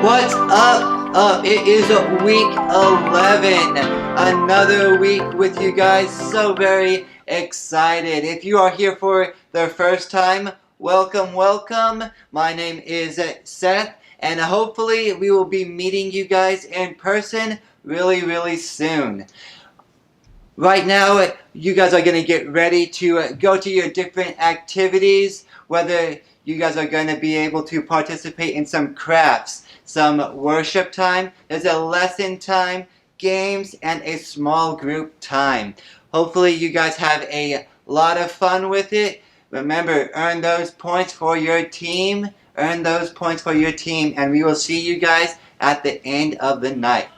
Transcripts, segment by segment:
What's up? It is week 11. Another week with you guys. So very excited. If you are here for the first time, welcome. My name is Seth, and hopefully we will be meeting you guys in person really soon. Right now, you guys are going to get ready to go to your different activities, whether you guys are going to be able to participate in some crafts, some worship time, there's a lesson time, games, and a small group time. Hopefully you guys have a lot of fun with it. Remember, earn those points for your team, and we will see you guys at the end of the night.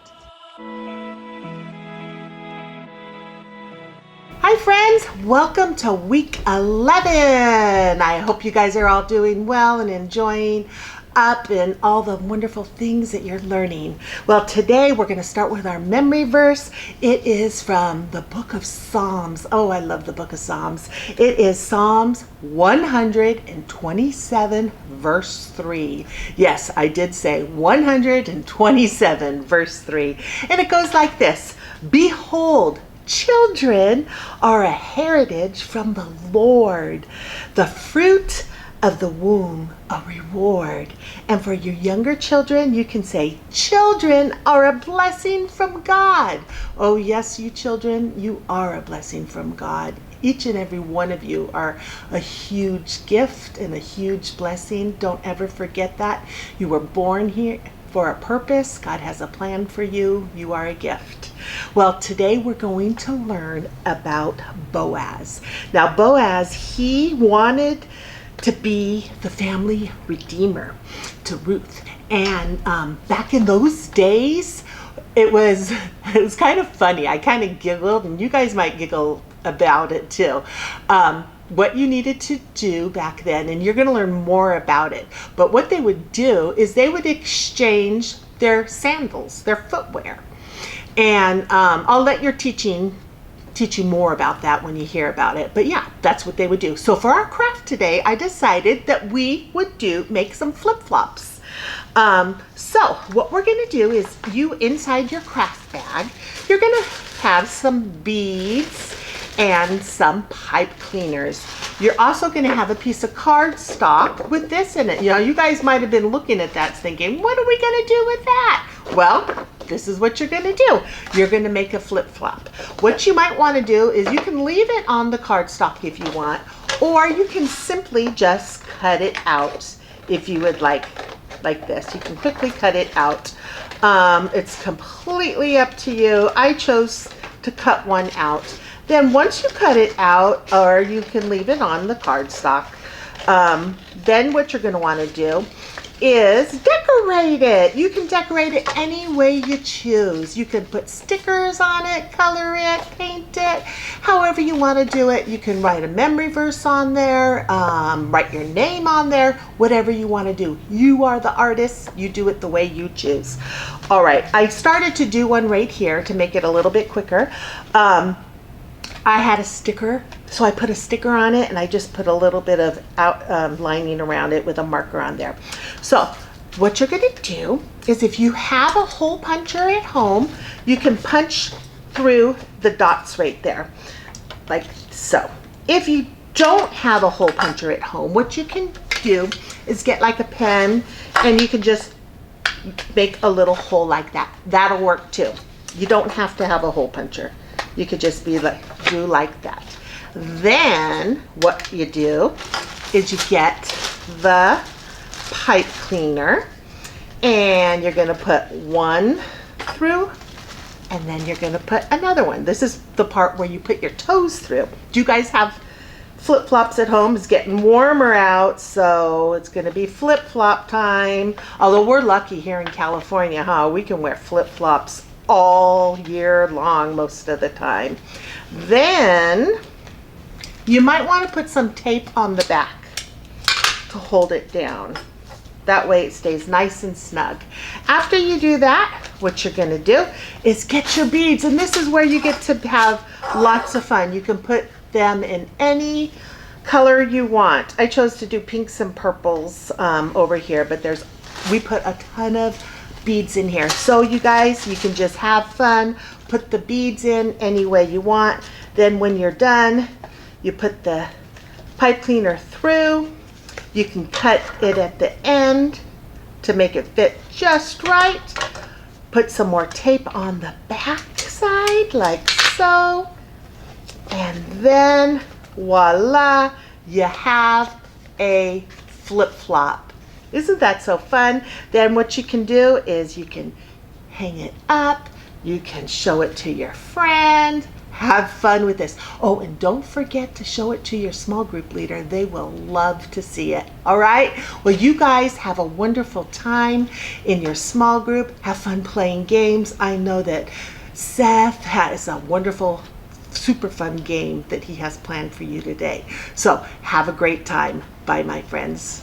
Hi friends, welcome to week 11. I hope you guys are all doing well and enjoying up and all the wonderful things that you're learning. Well, today we're going to start with our memory verse. It is from the book of Psalms. Oh, I love the book of Psalms. It is Psalms 127 verse 3. Yes, I did say 127 verse 3. And it goes like this: Behold, children are a heritage from the Lord, the fruit of the womb a reward. And for your younger children, you can say, children are a blessing from God. Oh yes, you children, you are a blessing from God. Each and every one of you are a huge gift and a huge blessing. Don't ever forget that. You were born here for a purpose. God has a plan for you. You are a gift. Well, today we're going to learn about Boaz. Now, Boaz, he wanted to be the family redeemer to Ruth. And back in those days, it was kind of funny. I kind of giggled, and you guys might giggle about it too. What you needed to do back then, and you're going to learn more about it, but what they would do is they would exchange their sandals, their footwear. And I'll let your teach you more about that when you hear about it. But yeah, that's what they would do. So for our craft today, I decided that we would make some flip-flops. So what we're going to do is, you inside your craft bag, you're going to have some beads and some pipe cleaners. You're also going to have a piece of cardstock with this in it. You know, you guys might have been looking at that thinking, what are we going to do with that? Well, this is what you're going to do. You're going to make a flip-flop. What you might want to do is you can leave it on the cardstock if you want, or you can simply just cut it out if you would like this. You can quickly cut it out. It's completely up to you. I chose to cut one out. Then once you cut it out, or you can leave it on the cardstock, then what you're going to want to do is decorate it. You can decorate it any way you choose. You can put stickers on it, color it, paint it, however you want to do it. You can write a memory verse on there, write your name on there, whatever you want to do. You are the artist. You do it the way you choose. All right, I started to do one right here to make it a little bit quicker. I had a sticker, so I put a sticker on it, and I just put a little bit of lining around it with a marker on there. So what you're going to do is, if you have a hole puncher at home, you can punch through the dots right there, like so. If you don't have a hole puncher at home, what you can do is get like a pen, and you can just make a little hole like that. That'll work too. You don't have to have a hole puncher. You could just do like that. Then what you do is you get the pipe cleaner, and you're going to put one through, and then you're going to put another one. This is the part where you put your toes through. Do you guys have flip-flops at home? It's getting warmer out, so it's going to be flip-flop time. Although we're lucky here in California, huh? We can wear flip-flops all year long most of the time. Then you might want to put some tape on the back to hold it down. That way it stays nice and snug. After you do that, what you're going to do is get your beads, and this is where you get to have lots of fun. You can put them in any color you want. I chose to do pinks and purples over here, but we put a ton of beads in here. So you guys, you can just have fun, put the beads in any way you want. Then when you're done, you put the pipe cleaner through. You can cut it at the end to make it fit just right. Put some more tape on the back side like so. And then voila, you have a flip-flop. Isn't that so fun? Then what you can do is you can hang it up, you can show it to your friend, have fun with this. Oh, and don't forget to show it to your small group leader. They will love to see it. All right? Well, you guys have a wonderful time in your small group. Have fun playing games. I know that Seth has a wonderful, super fun game that he has planned for you today. So have a great time. Bye, my friends.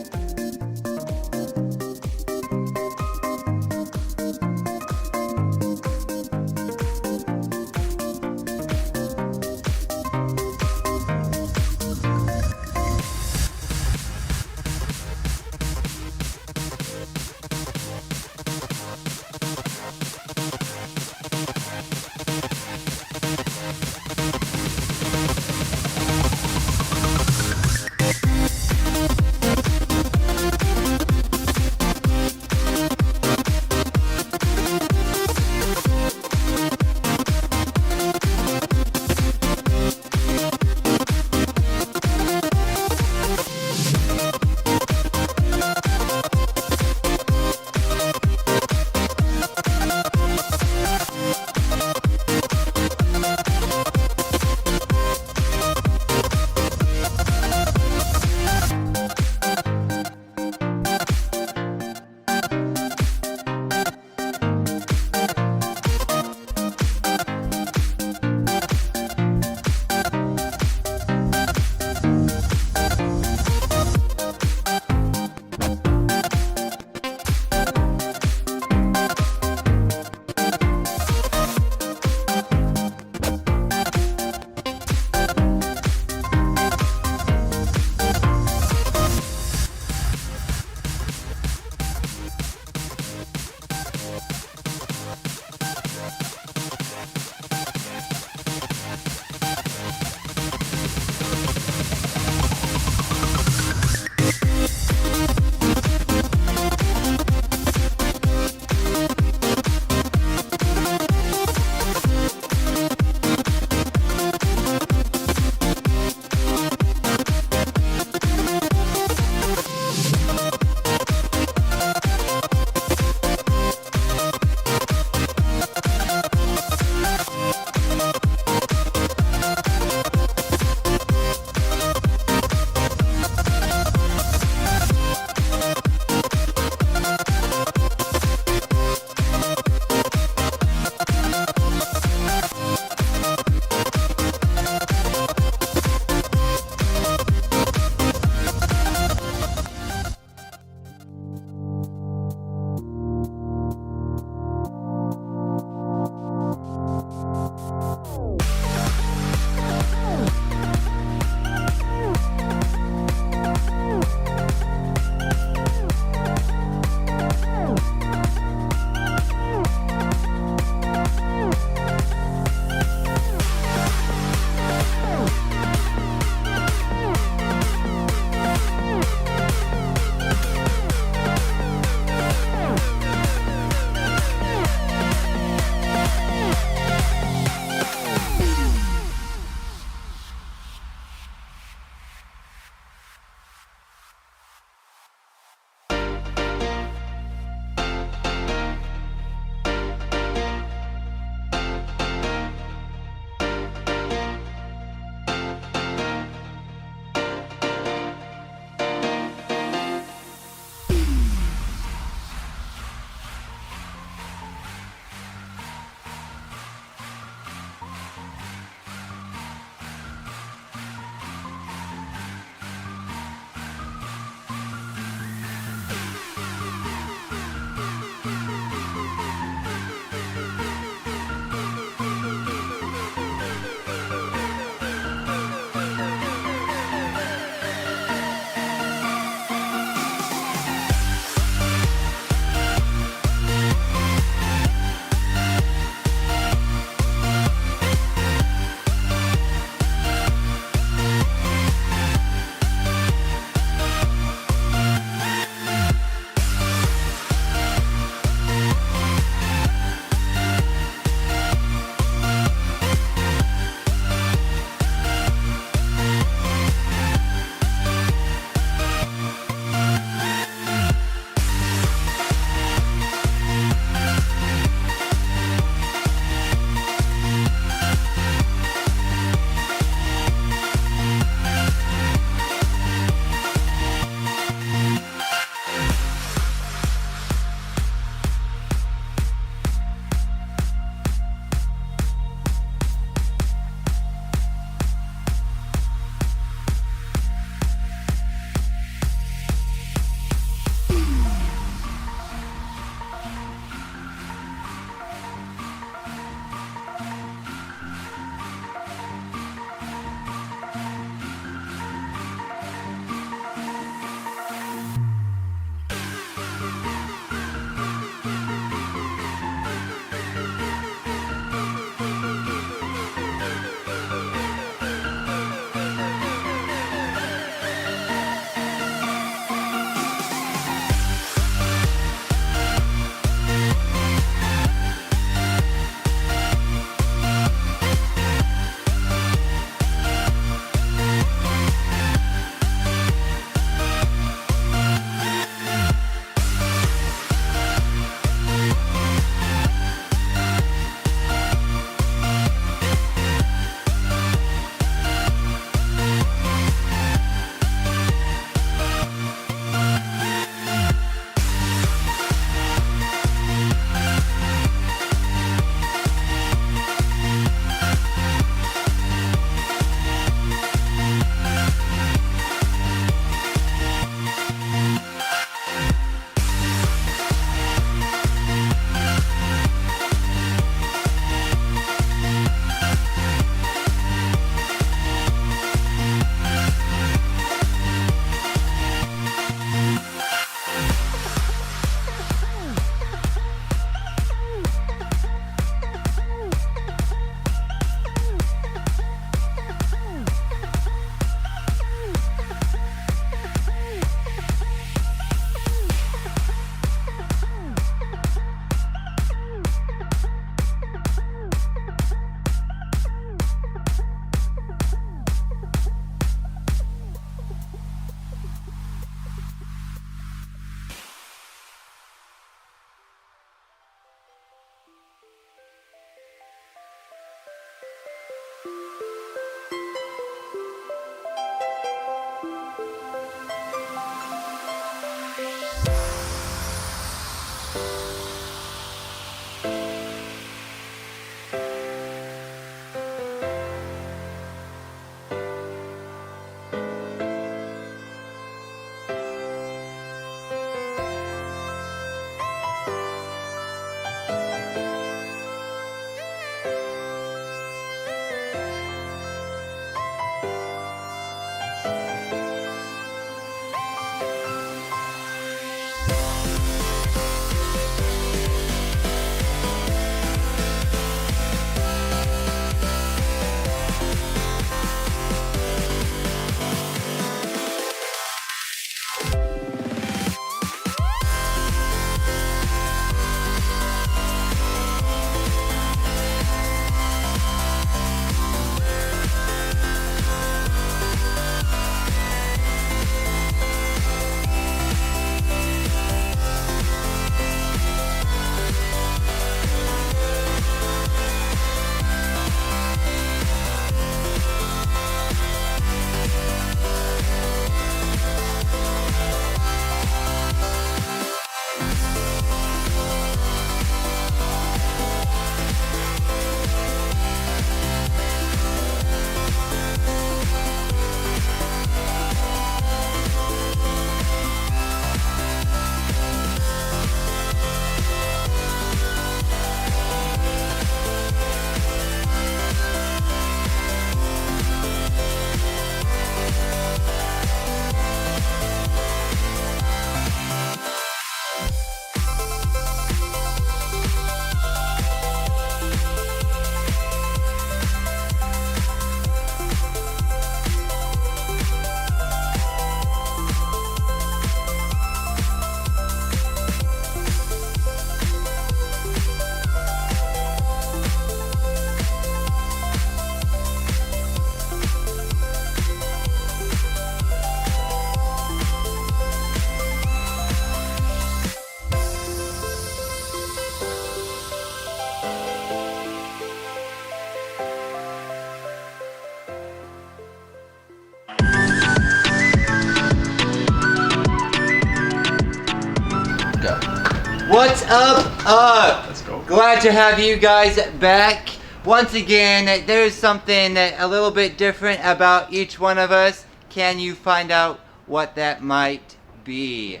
up? Let's go. Glad to have you guys back. Once again, there's something a little bit different about each one of us. Can you find out what that might be?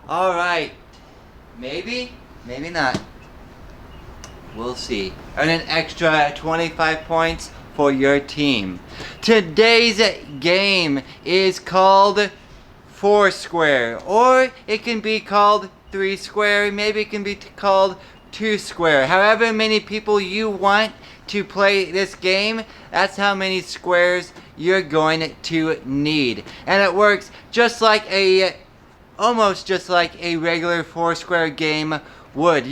All right. Maybe, maybe not. We'll see. Earn an extra 25 points for your team. Today's game is called Foursquare, or it can be called Three Square, maybe it can be called Two Square. However many people you want to play this game, that's how many squares you're going to need. And it works just like almost just like a regular Foursquare game would.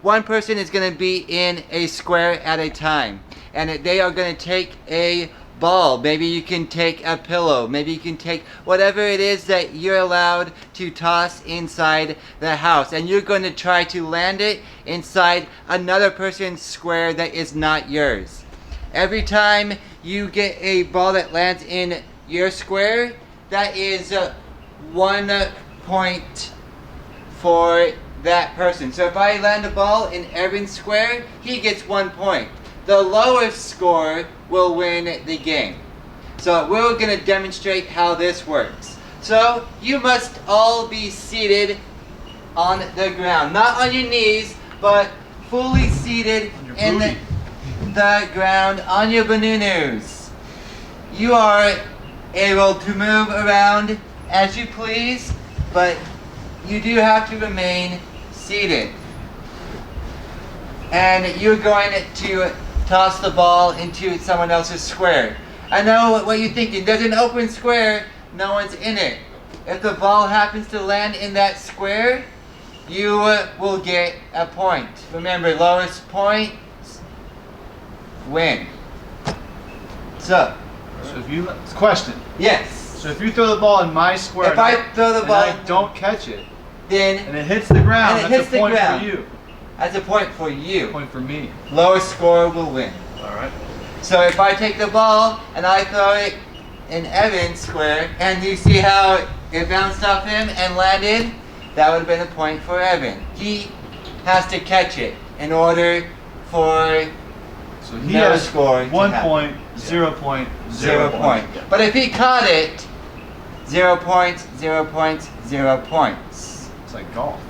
One person is going to be in a square at a time, and they are going to take a ball. Maybe you can take a pillow. Maybe you can take whatever it is that you're allowed to toss inside the house, and you're going to try to land it inside another person's square that is not yours. Every time you get a ball that lands in your square, that is 1 point for that person. So if I land a ball in Evan's square, he gets 1 point. The lowest score will win the game. So we're going to demonstrate how this works. So you must all be seated on the ground. Not on your knees, but fully seated in the ground on your bananas. You are able to move around as you please, but you do have to remain seated. And you're going to toss the ball into someone else's square. I know what you're thinking. There's an open square, no one's in it. If the ball happens to land in that square, you will get a point. Remember, lowest point win. So if you question. Yes. So if you throw the ball in my square, if I throw the ball, and I don't catch it, then and it hits the ground, and it that's hits a the point ground. for you. That's a point for you. A point for me. Lowest score will win. All right. So if I take the ball and I throw it in Evan's square, and you see how it bounced off him and landed, that would have been a point for Evan. He has to catch it in order for so he no has score 1 point, 0 point, 0 point. But if he caught it, 0 points, 0 points, 0 points. It's like golf.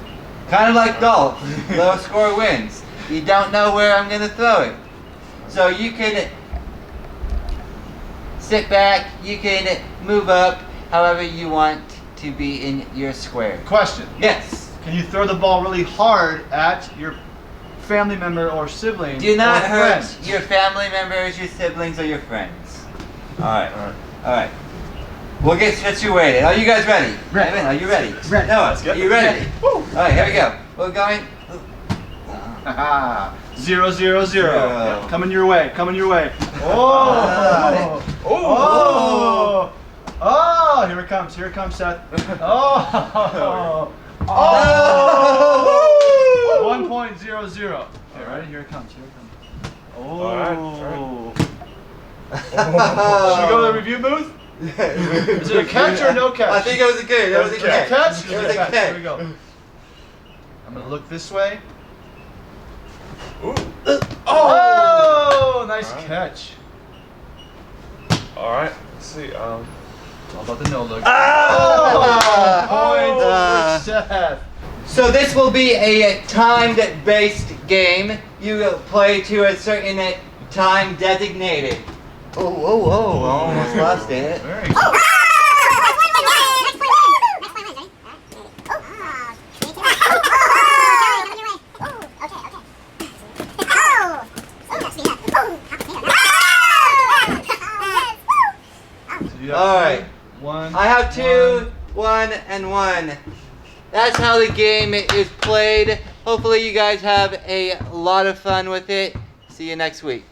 Kind of like golf. Low score wins. You don't know where I'm going to throw it. So you can sit back, you can move up however you want to be in your square. Question. Yes. Can you throw the ball really hard at your family member or sibling? Do not or hurt friend? your family members, your siblings, or your friends. Alright. All right. Alright. We'll get situated. Are you guys ready? Ready. Evan, are you ready? Ready. Noah, Let's get are you ready? Woo. Alright, here we go. We're going. Haha. 0, 0, 0. Zero. Yeah, coming your way. Coming your way. Ah. Oh. Oh. Here it comes. Here it comes, Seth. Oh. Oh. 1.00. Okay, ready? Here it comes. Here it comes. Oh. All right. Should we go to the review booth? Is it a catch or no catch? I think it was a good. It was a catch. Catch? It was a catch. Here we go. I'm gonna look this way. Ooh. Oh, nice All right. catch. All right. Let's see. All about the no look. Ah! Point for Seth. So this will be a timed-based game. You will play to a certain time designated. Oh, whoa, whoa! Almost lost it. Very good. So you have All right. 1. I have 2, 1, and 1. That's how the game is played. Hopefully you guys have a lot of fun with it. See you next week.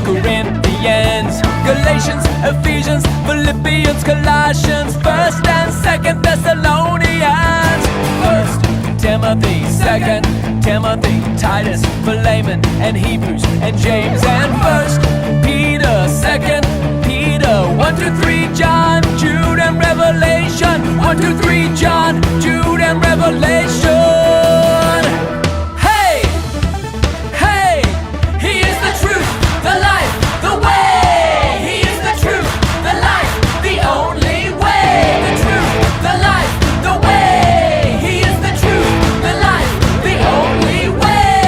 Corinthians, Galatians, Ephesians, Philippians, Colossians, 1st and 2nd Thessalonians, 1st Timothy, 2nd Timothy, Titus, Philemon, and Hebrews, and James, and 1st Peter, 2nd Peter, 1, 2, 3 John, Jude, and Revelation, 1, 2, 3 John, Jude, and Revelation. Hey, hey, he is the truth, the life, the way. He is the truth, the life, the only way. The truth, the life, the way. He is the truth, the life, the only way.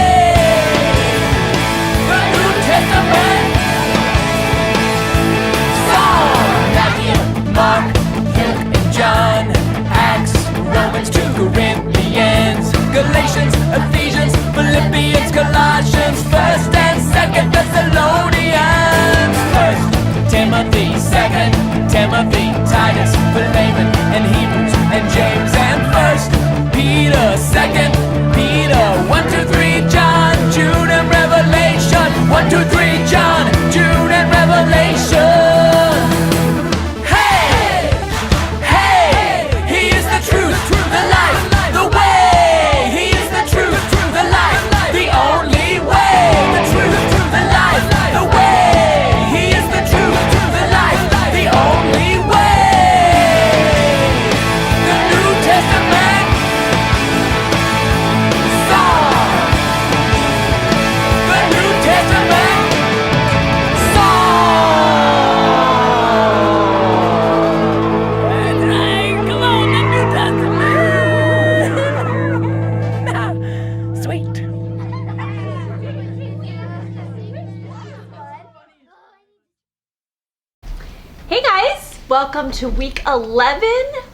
The New Testament. Psalm, Matthew, Mark, Luke, and John, Acts, Romans, 2 Corinthians, Galatians, Ephesians, Philippians, Colossians, 1st and 2nd Thessalonians, 1st Timothy, 2nd Timothy, Titus, Philemon, and Hebrews, and James, and 1st Peter, 2nd Peter, 1, 2, 3 John, Jude, and Revelation, 1, 2, 3 John, Jude, and Revelation. Hey, hey, he is the truth, the life, the way. He is the truth, the life, the only way. The truth, the life, the way. He is the truth, the life, the only way. The New Testament. Psalm. The New Testament. Psalm. Come on, the New Testament. Sweet. Hey guys, welcome to week 11.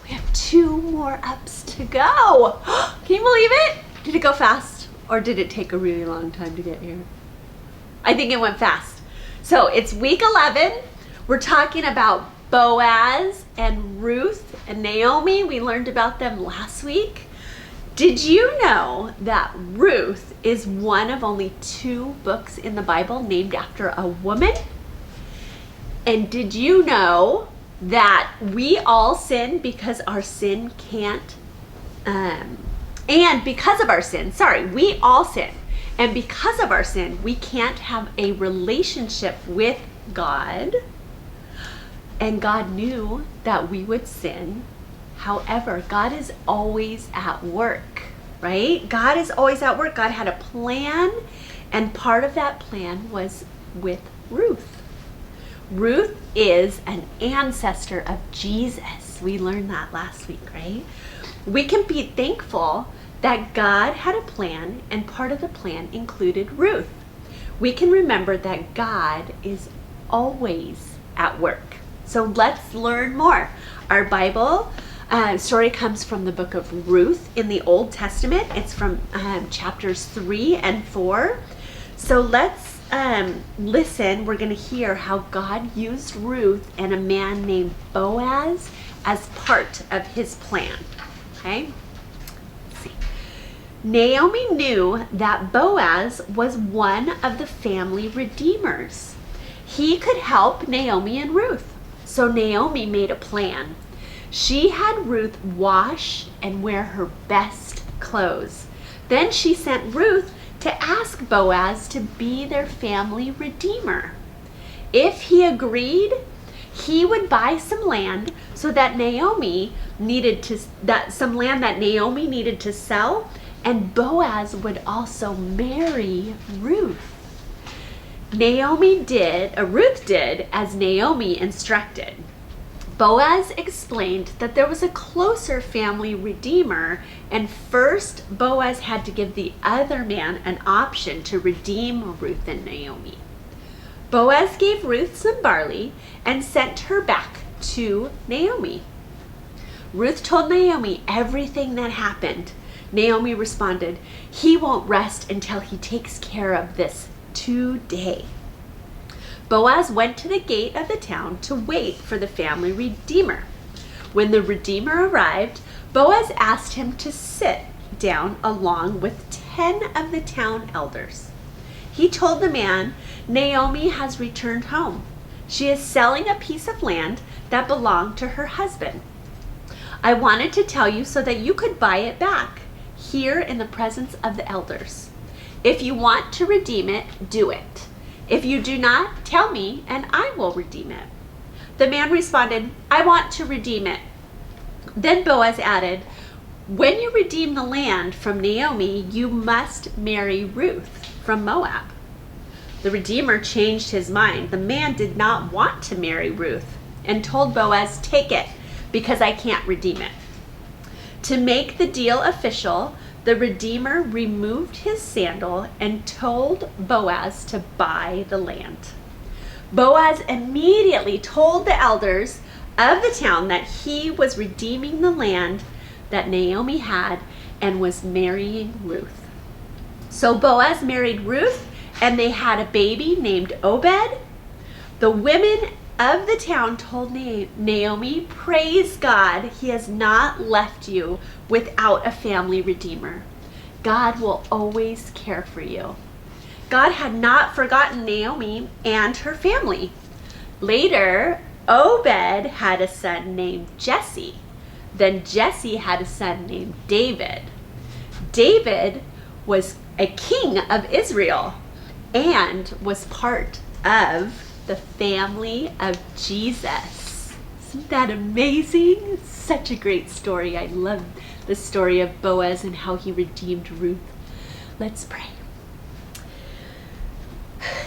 We have 2 more ups to go. Can you believe it? Did it go fast or did it take a really long time to get here? I think it went fast. So it's week 11. We're talking about Boaz and Ruth and Naomi. We learned about them last week. Did you know that Ruth is one of only 2 books in the Bible named after a woman? And did you know that we all sin because our sin can't, and because of our sin, we all sin. And because of our sin, we can't have a relationship with God. And God knew that we would sin. However, God is always at work, right? God is always at work. God had a plan, and part of that plan was with Ruth. Ruth is an ancestor of Jesus. We learned that last week, right? We can be thankful that God had a plan, and part of the plan included Ruth. We can remember that God is always at work. So let's learn more. Our Bible story comes from the book of Ruth in the Old Testament. It's from chapters 3 and 4. So let's listen. We're going to hear how God used Ruth and a man named Boaz as part of his plan. Okay? Let's see. Naomi knew that Boaz was one of the family redeemers. He could help Naomi and Ruth. So Naomi made a plan. She had Ruth wash and wear her best clothes. Then she sent Ruth to ask Boaz to be their family redeemer. If he agreed, he would buy some land so that Naomi needed to sell, and Boaz would also marry Ruth. Ruth did as Naomi instructed. Boaz explained that there was a closer family redeemer, and first Boaz had to give the other man an option to redeem Ruth and Naomi. Boaz gave Ruth some barley and sent her back to Naomi. Ruth told Naomi everything that happened. Naomi responded, "He won't rest until he takes care of this today." Boaz went to the gate of the town to wait for the family redeemer. When the redeemer arrived, Boaz asked him to sit down along with 10 of the town elders. He told the man, Naomi has returned home. She is selling a piece of land that belonged to her husband. I wanted to tell you so that you could buy it back here in the presence of the elders. If you want to redeem it, do it. If you do not, tell me and I will redeem it. The man responded, I want to redeem it. Then Boaz added, when you redeem the land from Naomi, you must marry Ruth from Moab. The Redeemer changed his mind. The man did not want to marry Ruth and told Boaz, take it, because I can't redeem it. To make the deal official, the Redeemer removed his sandal and told Boaz to buy the land. Boaz immediately told the elders of the town that he was redeeming the land that Naomi had and was marrying Ruth. So Boaz married Ruth, and they had a baby named Obed. The women of the town told Naomi, praise God, he has not left you without a family redeemer. God will always care for you. God had not forgotten Naomi and her family. Later, Obed had a son named Jesse. Then Jesse had a son named David. David was a king of Israel and was part of the family of Jesus. Isn't that amazing? Such a great story. I love the story of Boaz and how he redeemed Ruth. Let's pray.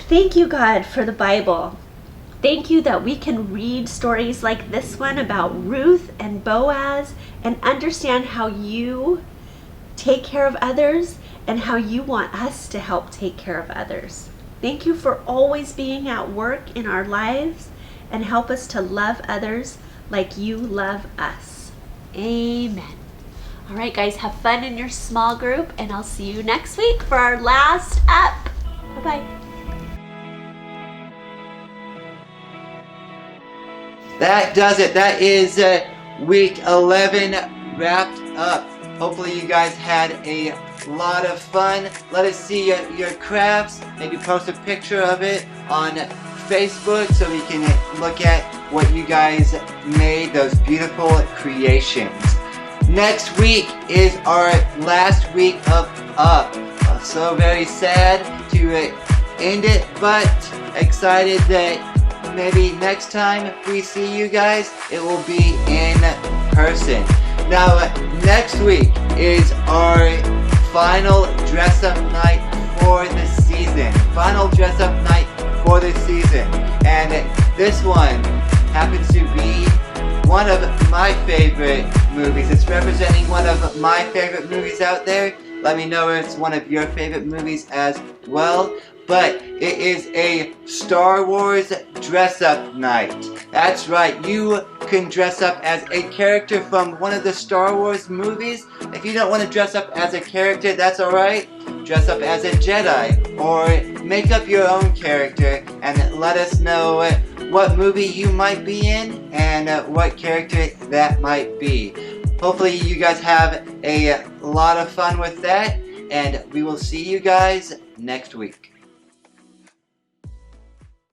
Thank you, God, for the Bible. Thank you that we can read stories like this one about Ruth and Boaz and understand how you take care of others and how you want us to help take care of others. Thank you for always being at work in our lives and help us to love others like you love us. Amen. All right, guys, have fun in your small group, and I'll see you next week for our last up. Bye-bye. That does it. That is week 11 wrapped up. Hopefully you guys had a lot of fun. Let us see your crafts. Maybe post a picture of it on Facebook so we can look at what you guys made, those beautiful creations. Next week is our last week of Up. So very sad to end it, but excited that maybe next time we see you guys, it will be in person. Now, next week is our final dress-up night for the season. Final dress-up night for the season. And this one happens to be one of my favorite movies. It's representing one of my favorite movies out there. Let me know if it's one of your favorite movies as well. But it is a Star Wars dress-up night. That's right, you can dress up as a character from one of the Star Wars movies. If you don't want to dress up as a character, that's alright. Dress up as a Jedi, or make up your own character and let us know what movie you might be in and what character that might be. Hopefully you guys have a lot of fun with that, and we will see you guys next week.